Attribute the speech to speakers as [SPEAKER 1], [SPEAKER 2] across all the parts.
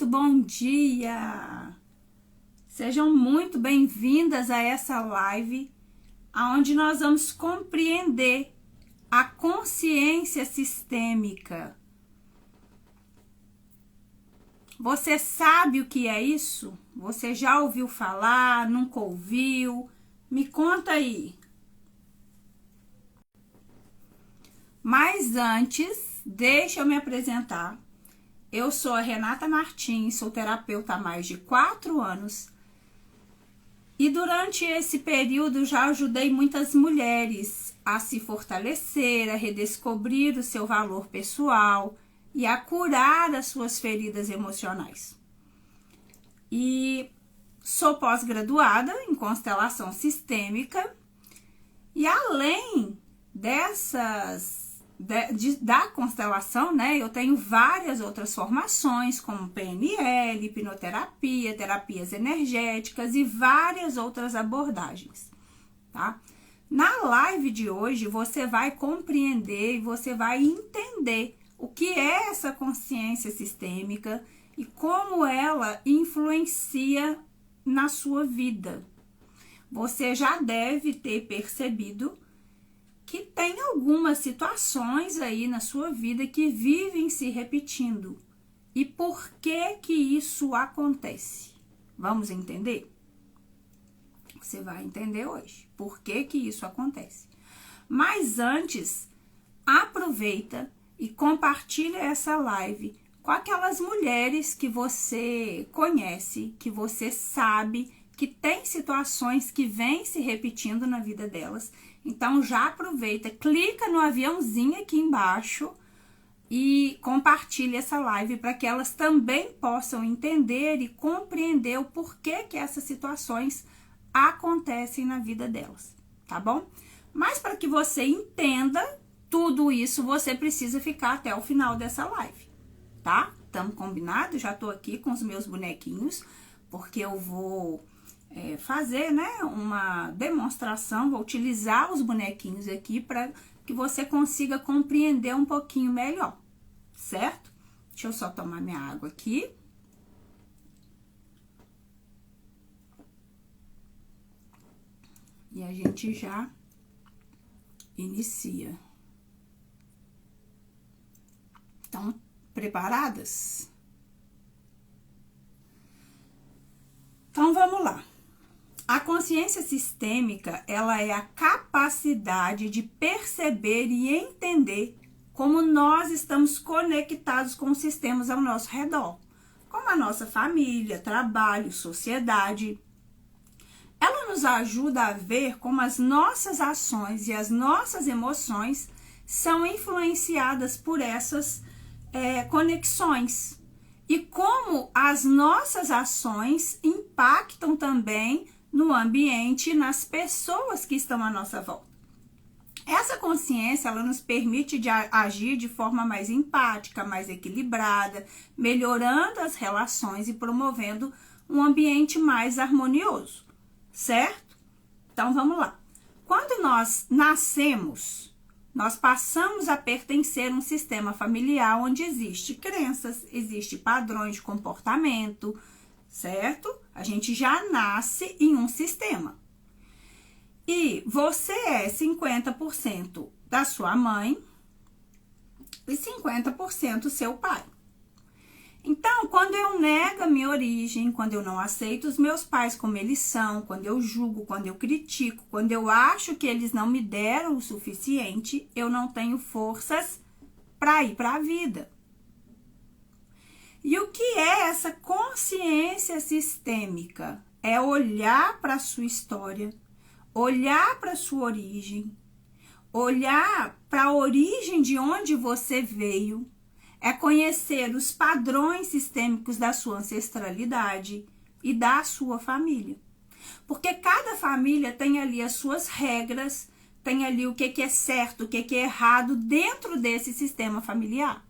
[SPEAKER 1] Muito bom dia! Sejam muito bem-vindas a essa live, onde nós vamos compreender a consciência sistêmica. Você sabe o que é isso? Você já ouviu falar? Nunca ouviu? Me conta aí. Mas antes, deixa eu me apresentar. Eu sou a Renata Martins, sou terapeuta há mais de 4 anos. E durante esse período já ajudei muitas mulheres a se fortalecer, a redescobrir o seu valor pessoal e a curar as suas feridas emocionais. E sou pós-graduada em constelação sistêmica e além da constelação, né, eu tenho várias outras formações, como PNL, hipnoterapia, terapias energéticas e várias outras abordagens, tá? Na live de hoje, você vai compreender e você vai entender o que é essa consciência sistêmica e como ela influencia na sua vida. Você já deve ter percebido que tem algumas situações aí na sua vida que vivem se repetindo. E por que que isso acontece? Vamos entender? Você vai entender hoje por que que isso acontece. Mas antes, aproveita e compartilha essa live com aquelas mulheres que você conhece, que você sabe que tem situações que vêm se repetindo na vida delas. Então, já aproveita, clica no aviãozinho aqui embaixo e compartilha essa live para que elas também possam entender e compreender o porquê que essas situações acontecem na vida delas, tá bom? Mas para que você entenda tudo isso, você precisa ficar até o final dessa live, tá? Estamos combinados? Já tô aqui com os meus bonequinhos, porque eu vou fazer, né, uma demonstração, vou utilizar os bonequinhos aqui para que você consiga compreender um pouquinho melhor, certo? Deixa eu só tomar minha água aqui. E a gente já inicia. Estão preparadas? Então, vamos lá. A consciência sistêmica, ela é a capacidade de perceber e entender como nós estamos conectados com os sistemas ao nosso redor, como a nossa família, trabalho, sociedade. Ela nos ajuda a ver como as nossas ações e as nossas emoções são influenciadas por essas conexões e como as nossas ações impactam também no ambiente e nas pessoas que estão à nossa volta. Essa consciência, ela nos permite agir de forma mais empática, mais equilibrada, melhorando as relações e promovendo um ambiente mais harmonioso, certo? Então, vamos lá. Quando nós nascemos, nós passamos a pertencer a um sistema familiar onde existe crenças, existe padrões de comportamento, certo? A gente já nasce em um sistema. E você é 50% da sua mãe e 50% seu pai. Então, quando eu nego a minha origem, quando eu não aceito os meus pais como eles são, quando eu julgo, quando eu critico, quando eu acho que eles não me deram o suficiente, eu não tenho forças para ir para a vida. E o que é essa consciência sistêmica? É olhar para a sua história, olhar para a sua origem, olhar para a origem de onde você veio, é conhecer os padrões sistêmicos da sua ancestralidade e da sua família. Porque cada família tem ali as suas regras, tem ali o que é certo, o que é errado dentro desse sistema familiar.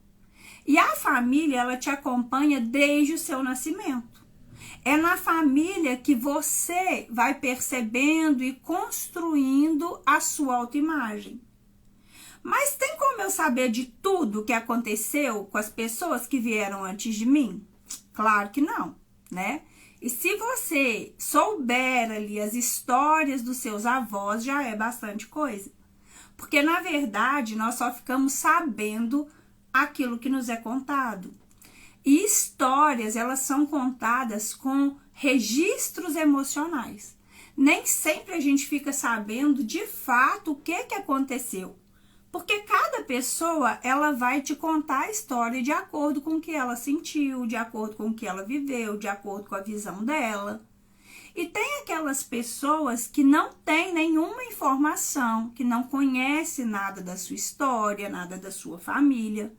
[SPEAKER 1] E a família, ela te acompanha desde o seu nascimento. É na família que você vai percebendo e construindo a sua autoimagem. Mas tem como eu saber de tudo que aconteceu com as pessoas que vieram antes de mim? Claro que não, né? E se você souber ali as histórias dos seus avós, já é bastante coisa. Porque, na verdade, nós só ficamos sabendo aquilo que nos é contado. E histórias, elas são contadas com registros emocionais. Nem sempre a gente fica sabendo de fato o que aconteceu. Porque cada pessoa, ela vai te contar a história de acordo com o que ela sentiu, de acordo com o que ela viveu, de acordo com a visão dela. E tem aquelas pessoas que não têm nenhuma informação, que não conhecem nada da sua história, nada da sua família.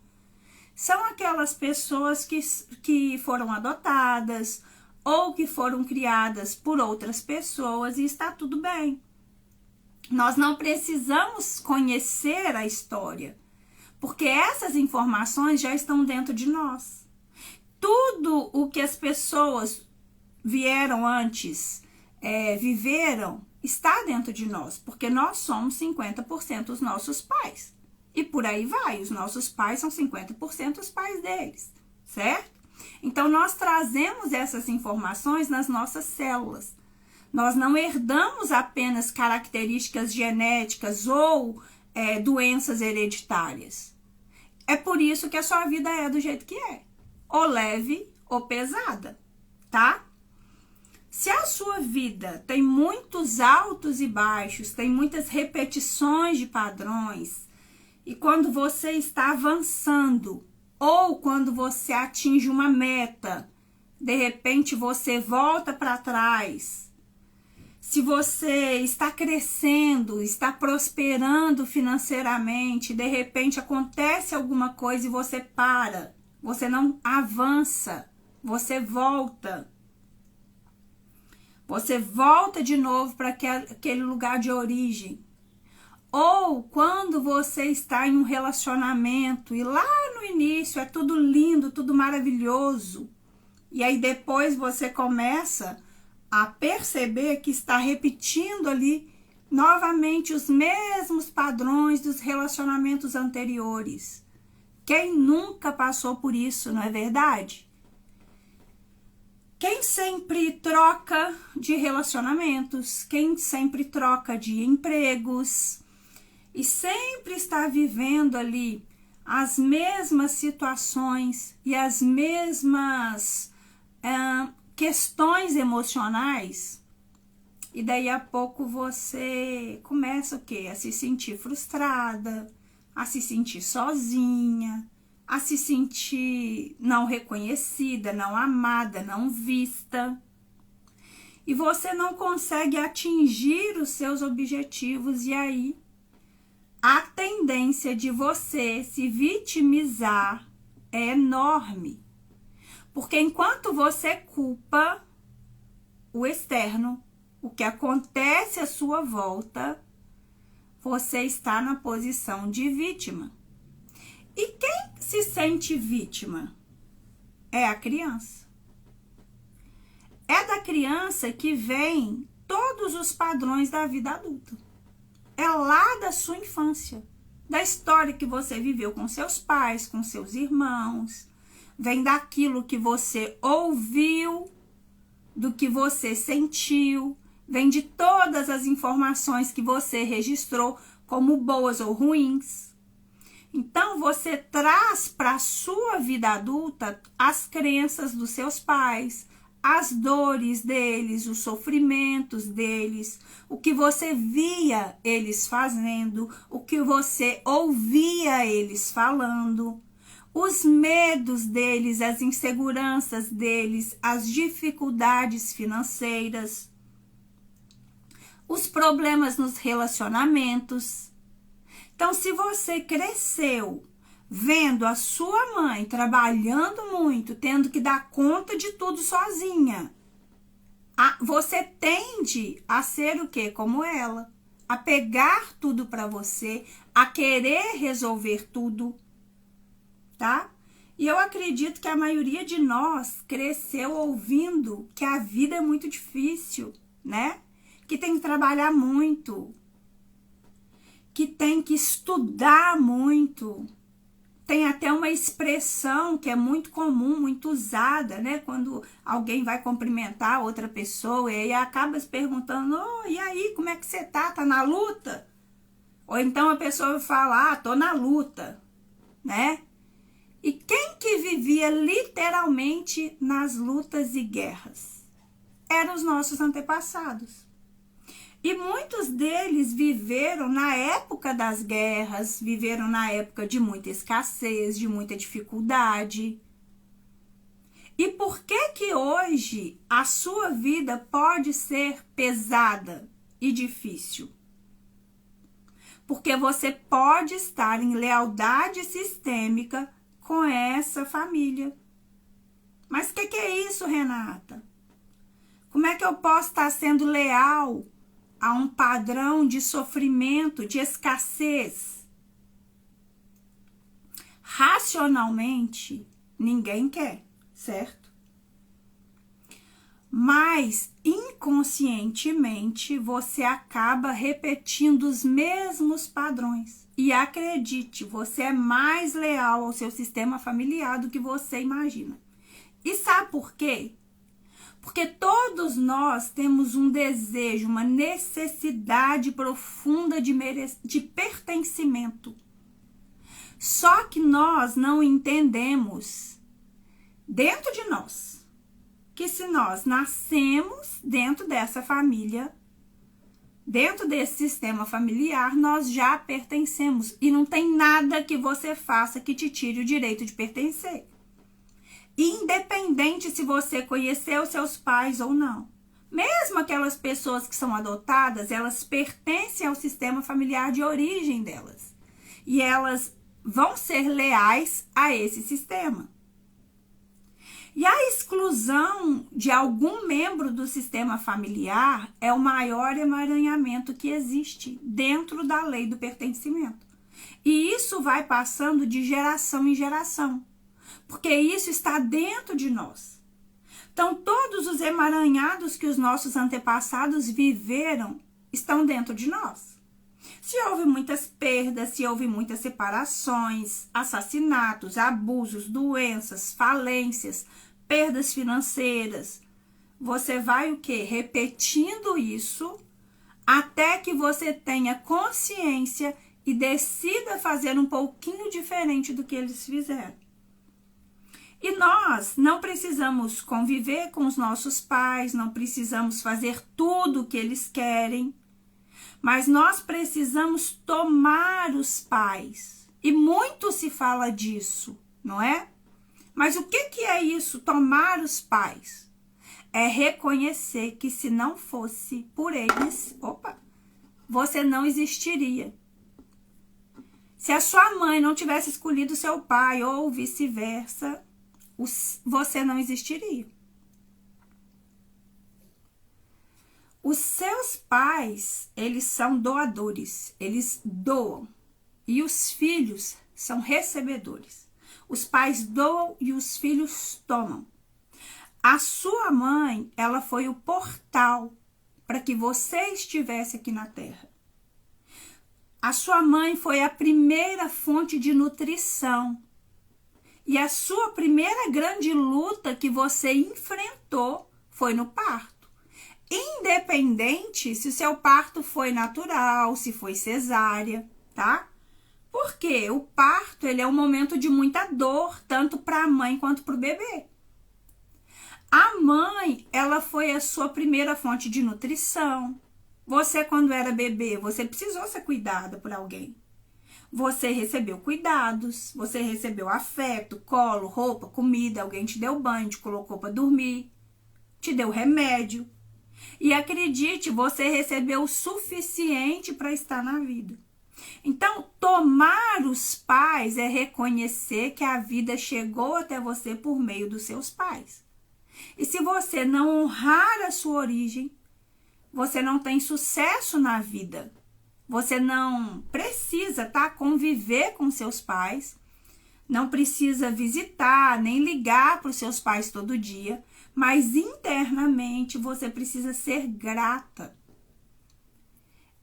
[SPEAKER 1] São aquelas pessoas que foram adotadas ou que foram criadas por outras pessoas e está tudo bem. Nós não precisamos conhecer a história, porque essas informações já estão dentro de nós. Tudo o que as pessoas vieram antes, viveram, está dentro de nós, porque nós somos 50% os nossos pais. E por aí vai, os nossos pais são 50% os pais deles, certo? Então, nós trazemos essas informações nas nossas células. Nós não herdamos apenas características genéticas ou doenças hereditárias. É por isso que a sua vida é do jeito que é, ou leve ou pesada, tá? Se a sua vida tem muitos altos e baixos, tem muitas repetições de padrões, e quando você está avançando, ou quando você atinge uma meta, de repente você volta para trás. Se você está crescendo, está prosperando financeiramente, de repente acontece alguma coisa e você para, você não avança, você volta. Você volta de novo para aquele lugar de origem. Ou quando você está em um relacionamento e lá no início é tudo lindo, tudo maravilhoso. E aí depois você começa a perceber que está repetindo ali novamente os mesmos padrões dos relacionamentos anteriores. Quem nunca passou por isso, não é verdade? Quem sempre troca de relacionamentos, quem sempre troca de empregos e sempre está vivendo ali as mesmas situações e as mesmas questões emocionais, e daí a pouco você começa o quê? A se sentir frustrada, a se sentir sozinha, a se sentir não reconhecida, não amada, não vista. E você não consegue atingir os seus objetivos, e aí a tendência de você se vitimizar é enorme. Porque enquanto você culpa o externo, o que acontece à sua volta, você está na posição de vítima. E quem se sente vítima? É a criança. É da criança que vem todos os padrões da vida adulta. É lá da sua infância, da história que você viveu com seus pais, com seus irmãos. Vem daquilo que você ouviu, do que você sentiu, vem de todas as informações que você registrou, como boas ou ruins. Então, você traz para a sua vida adulta as crenças dos seus pais, as dores deles, os sofrimentos deles, o que você via eles fazendo, o que você ouvia eles falando, os medos deles, as inseguranças deles, as dificuldades financeiras, os problemas nos relacionamentos. Então, se você cresceu vendo a sua mãe trabalhando muito, tendo que dar conta de tudo sozinha, você tende a ser o quê? Como ela. A pegar tudo para você, a querer resolver tudo, tá? E eu acredito que a maioria de nós cresceu ouvindo que a vida é muito difícil, né? Que tem que trabalhar muito, que tem que estudar muito, Tem até uma expressão que é muito comum, muito usada, né? Quando alguém vai cumprimentar outra pessoa e aí acaba se perguntando, oh, e aí, como é que você tá? Tá na luta? Ou então a pessoa fala, ah, tô na luta, né? E quem que vivia literalmente nas lutas e guerras? Eram os nossos antepassados. E muitos deles viveram na época das guerras, viveram na época de muita escassez, de muita dificuldade. E por que hoje a sua vida pode ser pesada e difícil? Porque você pode estar em lealdade sistêmica com essa família. Mas o que é isso, Renata? Como é que eu posso estar sendo leal a um padrão de sofrimento, de escassez? Racionalmente, ninguém quer, certo? Mas inconscientemente você acaba repetindo os mesmos padrões. E acredite, você é mais leal ao seu sistema familiar do que você imagina. E sabe por quê? Porque todos nós temos um desejo, uma necessidade profunda de pertencimento. Só que nós não entendemos dentro de nós que se nós nascemos dentro dessa família, dentro desse sistema familiar, nós já pertencemos. E não tem nada que você faça que te tire o direito de pertencer. Independente se você conheceu seus pais ou não. Mesmo aquelas pessoas que são adotadas, elas pertencem ao sistema familiar de origem delas. E elas vão ser leais a esse sistema. E a exclusão de algum membro do sistema familiar é o maior emaranhamento que existe dentro da lei do pertencimento. E isso vai passando de geração em geração. Porque isso está dentro de nós. Então, todos os emaranhados que os nossos antepassados viveram estão dentro de nós. Se houve muitas perdas, se houve muitas separações, assassinatos, abusos, doenças, falências, perdas financeiras, você vai o quê? Repetindo isso até que você tenha consciência e decida fazer um pouquinho diferente do que eles fizeram. E nós não precisamos conviver com os nossos pais, não precisamos fazer tudo o que eles querem, mas nós precisamos tomar os pais. E muito se fala disso, não é? Mas o que é isso, tomar os pais? É reconhecer que se não fosse por eles, você não existiria. Se a sua mãe não tivesse escolhido seu pai ou vice-versa, você não existiria. Os seus pais, eles são doadores, eles doam. E os filhos são recebedores. Os pais doam e os filhos tomam. A sua mãe, ela foi o portal para que você estivesse aqui na Terra. A sua mãe foi a primeira fonte de nutrição. E a sua primeira grande luta que você enfrentou foi no parto. Independente se o seu parto foi natural, se foi cesárea, tá? Porque o parto, ele é um momento de muita dor, tanto para a mãe quanto para o bebê. A mãe, ela foi a sua primeira fonte de nutrição. Você, quando era bebê, você precisou ser cuidada por alguém. Você recebeu cuidados, você recebeu afeto, colo, roupa, comida, alguém te deu banho, te colocou para dormir, te deu remédio. E acredite, você recebeu o suficiente para estar na vida. Então, tomar os pais é reconhecer que a vida chegou até você por meio dos seus pais. E se você não honrar a sua origem, você não tem sucesso na vida. Você não precisa, tá, conviver com seus pais, não precisa visitar, nem ligar para os seus pais todo dia, mas internamente você precisa ser grata.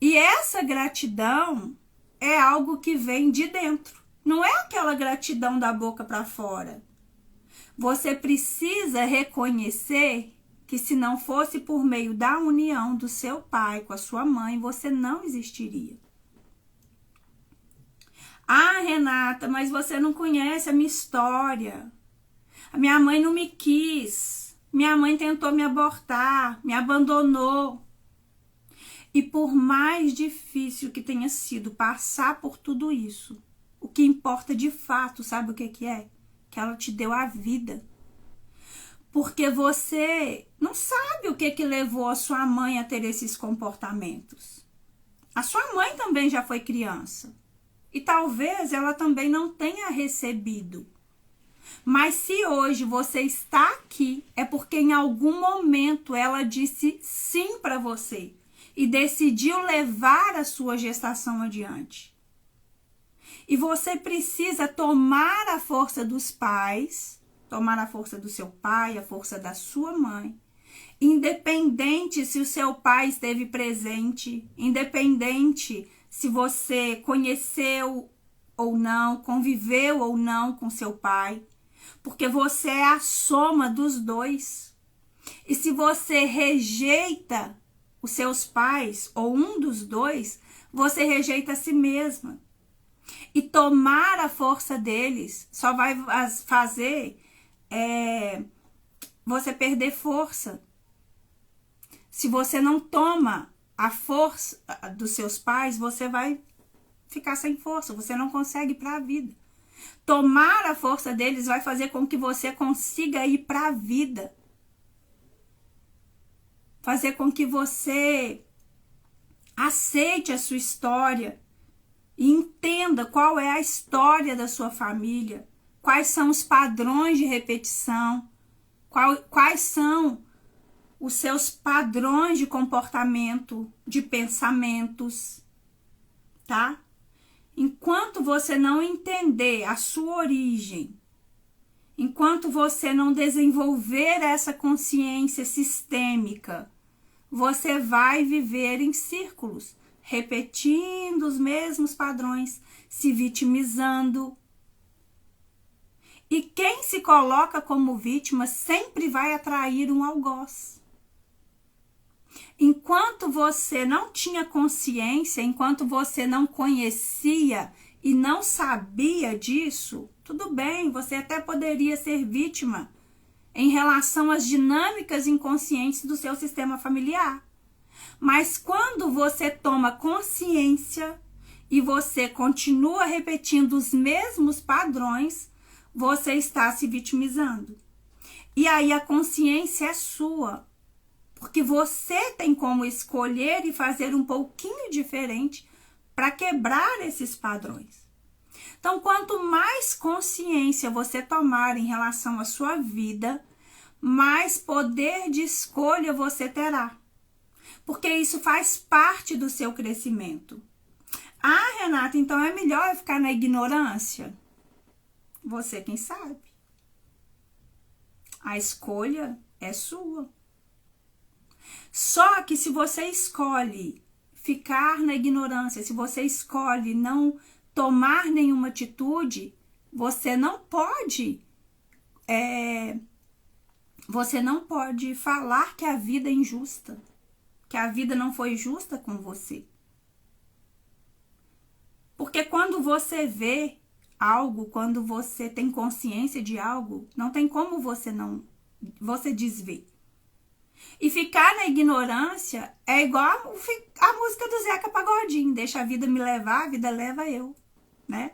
[SPEAKER 1] E essa gratidão é algo que vem de dentro, Não é aquela gratidão da boca para fora. Você precisa reconhecer que se não fosse por meio da união do seu pai com a sua mãe, você não existiria. Ah, Renata, mas você não conhece a minha história. A minha mãe não me quis. Minha mãe tentou me abortar, me abandonou. E por mais difícil que tenha sido passar por tudo isso, o que importa de fato, sabe o que é? Que ela te deu a vida. Porque você não sabe o que levou a sua mãe a ter esses comportamentos. A sua mãe também já foi criança. E talvez ela também não tenha recebido. Mas se hoje você está aqui, é porque em algum momento ela disse sim para você. E decidiu levar a sua gestação adiante. E você precisa tomar a força dos pais, tomar a força do seu pai, a força da sua mãe, independente se o seu pai esteve presente, independente se você conheceu ou não, conviveu ou não com seu pai, porque você é a soma dos dois. E se você rejeita os seus pais ou um dos dois, você rejeita a si mesma. E tomar a força deles só vai fazer você perder força. Se você não toma a força dos seus pais, você vai ficar sem força, você não consegue ir para a vida. Tomar a força deles vai fazer com que você consiga ir para a vida. Fazer com que você aceite a sua história e entenda qual é a história da sua família, quais são os padrões de repetição, quais são os seus padrões de comportamento, de pensamentos, tá? Enquanto você não entender a sua origem, enquanto você não desenvolver essa consciência sistêmica, você vai viver em círculos, repetindo os mesmos padrões, se vitimizando. E quem se coloca como vítima sempre vai atrair um algoz. Enquanto você não tinha consciência, enquanto você não conhecia e não sabia disso, tudo bem, você até poderia ser vítima em relação às dinâmicas inconscientes do seu sistema familiar. Mas quando você toma consciência e você continua repetindo os mesmos padrões, você está se vitimizando. E aí a consciência é sua, porque você tem como escolher e fazer um pouquinho diferente para quebrar esses padrões. Então, quanto mais consciência você tomar em relação à sua vida, mais poder de escolha você terá. Porque isso faz parte do seu crescimento. Ah, Renata, então é melhor eu ficar na ignorância? Você quem sabe. A escolha é sua. Só que se você escolhe ficar na ignorância, se você escolhe não tomar nenhuma atitude, você não pode falar que a vida é injusta, que a vida não foi justa com você. Porque quando você vê algo, quando você tem consciência de algo, não tem como você desver. E ficar na ignorância é igual a música do Zeca Pagodinho, deixa a vida me levar, a vida leva eu, né?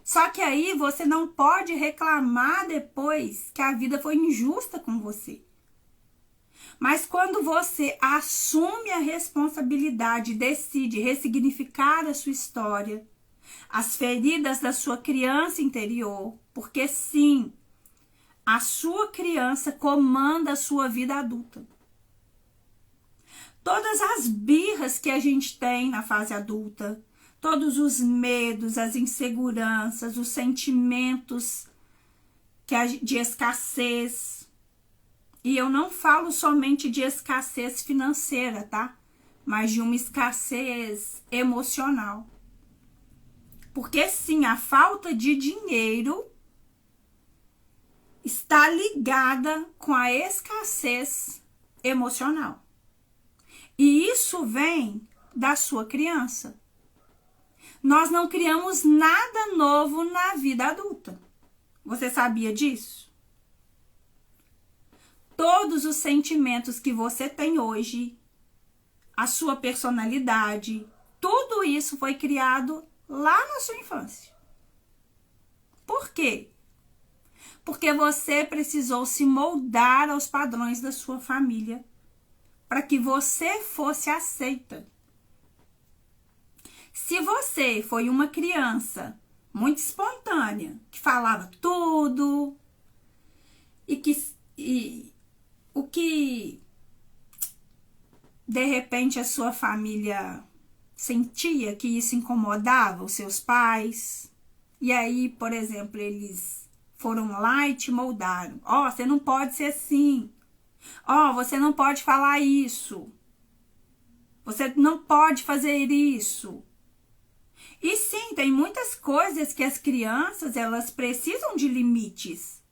[SPEAKER 1] Só que aí você não pode reclamar depois que a vida foi injusta com você. Mas quando você assume a responsabilidade, decide ressignificar a sua história, as feridas da sua criança interior, porque sim, a sua criança comanda a sua vida adulta. Todas as birras que a gente tem na fase adulta, todos os medos, as inseguranças, os sentimentos de escassez. E eu não falo somente de escassez financeira, tá? Mas de uma escassez emocional. Porque sim, a falta de dinheiro está ligada com a escassez emocional. E isso vem da sua criança. Nós não criamos nada novo na vida adulta. Você sabia disso? Todos os sentimentos que você tem hoje, a sua personalidade, tudo isso foi criado lá na sua infância. Por quê? Porque você precisou se moldar aos padrões da sua família para que você fosse aceita. Se você foi uma criança muito espontânea, que falava tudo, o que de repente a sua família sentia que isso incomodava os seus pais, e aí, por exemplo, eles foram lá e te moldaram. Ó, você não pode ser assim. Ó, você não pode falar isso. Você não pode fazer isso. E sim, tem muitas coisas que as crianças, elas precisam de limites.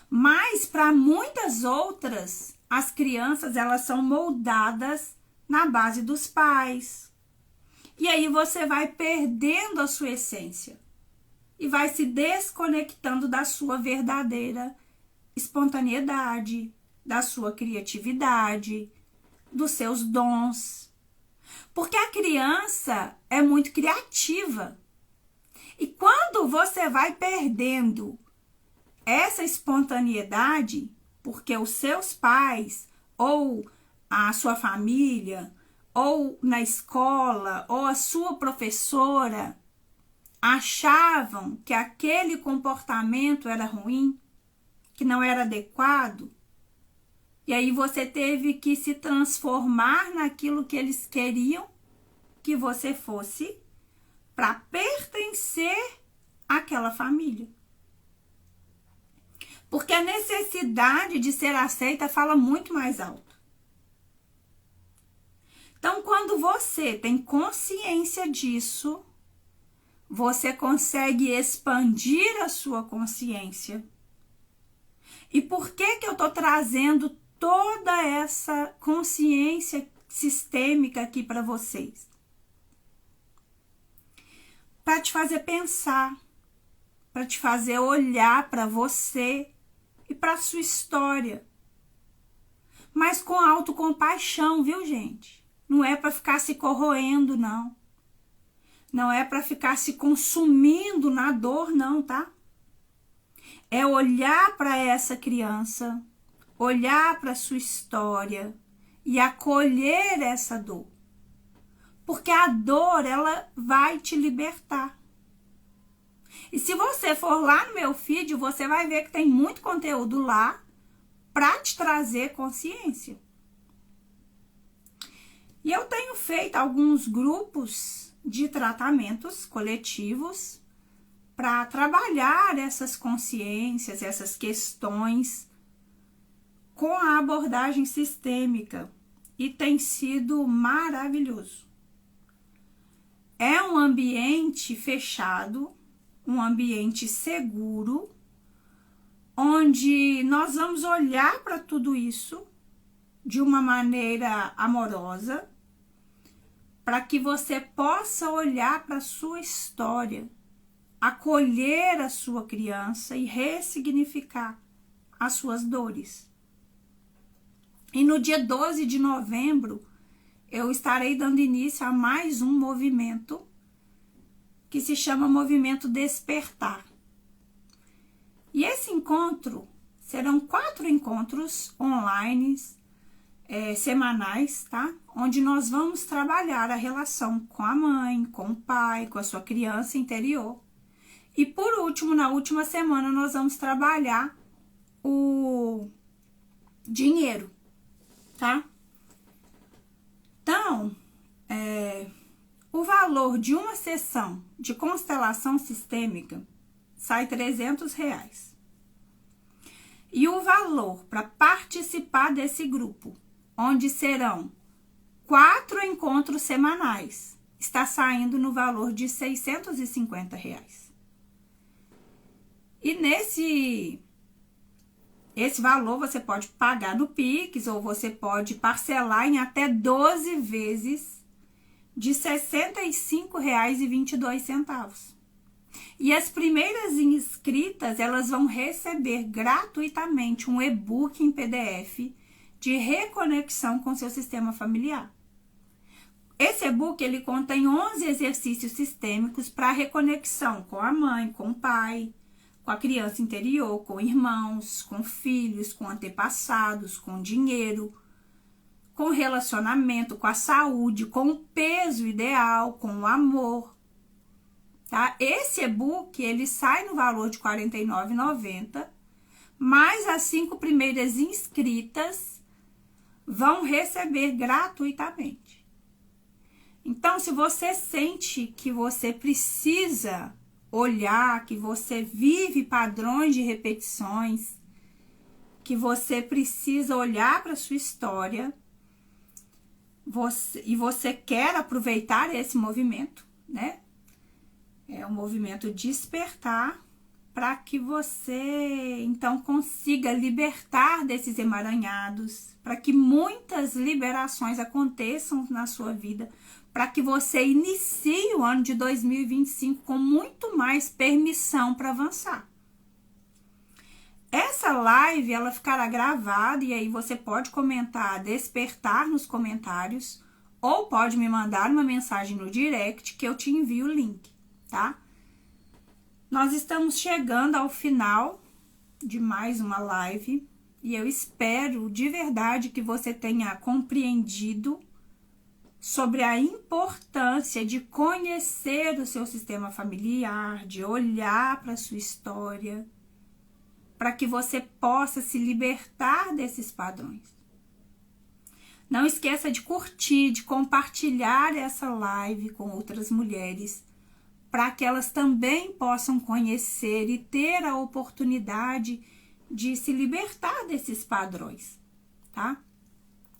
[SPEAKER 1] Mas para muitas outras, as crianças, elas são moldadas na base dos pais. E aí você vai perdendo a sua essência. E vai se desconectando da sua verdadeira espontaneidade, da sua criatividade, dos seus dons. Porque a criança é muito criativa. E quando você vai perdendo essa espontaneidade, porque os seus pais, ou a sua família, ou na escola, ou a sua professora, achavam que aquele comportamento era ruim, que não era adequado, e aí você teve que se transformar naquilo que eles queriam que você fosse para pertencer àquela família. Porque a necessidade de ser aceita fala muito mais alto. Então, quando você tem consciência disso, você consegue expandir a sua consciência. E por que eu estou trazendo toda essa consciência sistêmica aqui para vocês? Para te fazer pensar, para te fazer olhar para você e para a sua história. Mas com autocompaixão, viu, gente? Não é para ficar se corroendo, não. Não é para ficar se consumindo na dor, não, tá? É olhar para essa criança, olhar para a sua história e acolher essa dor. Porque a dor, ela vai te libertar. E se você for lá no meu feed, você vai ver que tem muito conteúdo lá para te trazer consciência. E eu tenho feito alguns grupos de tratamentos coletivos para trabalhar essas consciências, essas questões com a abordagem sistêmica, e tem sido maravilhoso. É um ambiente fechado, um ambiente seguro, onde nós vamos olhar para tudo isso de uma maneira amorosa, para que você possa olhar para a sua história, acolher a sua criança e ressignificar as suas dores. E no dia 12 de novembro, eu estarei dando início a mais um movimento que se chama Movimento Despertar. E esse encontro serão 4 encontros online, semanais, tá? Onde nós vamos trabalhar a relação com a mãe, com o pai, com a sua criança interior. E por último, na última semana, nós vamos trabalhar o dinheiro, tá? Então, o valor de uma sessão de constelação sistêmica sai R$300. E o valor para participar desse grupo, onde serão 4 encontros semanais, está saindo no valor de R$650. E esse valor você pode pagar no Pix ou você pode parcelar em até 12 vezes de R$65,22. E as primeiras inscritas, elas vão receber gratuitamente um e-book em PDF de reconexão com seu sistema familiar. Esse e-book, ele contém 11 exercícios sistêmicos para reconexão com a mãe, com o pai, com a criança interior, com irmãos, com filhos, com antepassados, com dinheiro, com relacionamento, com a saúde, com o peso ideal, com o amor. Tá? Esse e-book, ele sai no valor de R$ 49,90, mas as 5 primeiras inscritas vão receber gratuitamente. Então, se você sente que você precisa olhar, que você vive padrões de repetições, que você precisa olhar para a sua história, e você quer aproveitar esse movimento, né? É um movimento despertar para que você, então, consiga libertar desses emaranhados, para que muitas liberações aconteçam na sua vida, para que você inicie o ano de 2025 com muito mais permissão para avançar. Essa live, ela ficará gravada e aí você pode comentar, despertar nos comentários, ou pode me mandar uma mensagem no direct que eu te envio o link, tá? Nós estamos chegando ao final de mais uma live e eu espero de verdade que você tenha compreendido sobre a importância de conhecer o seu sistema familiar, de olhar para a sua história, para que você possa se libertar desses padrões. Não esqueça de curtir, de compartilhar essa live com outras mulheres, para que elas também possam conhecer e ter a oportunidade de se libertar desses padrões, tá?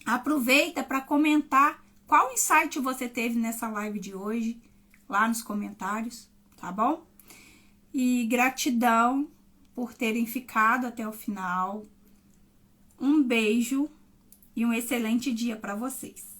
[SPEAKER 1] Aproveita para comentar qual insight você teve nessa live de hoje, lá nos comentários, tá bom? E gratidão por terem ficado até o final. Um beijo e um excelente dia para vocês.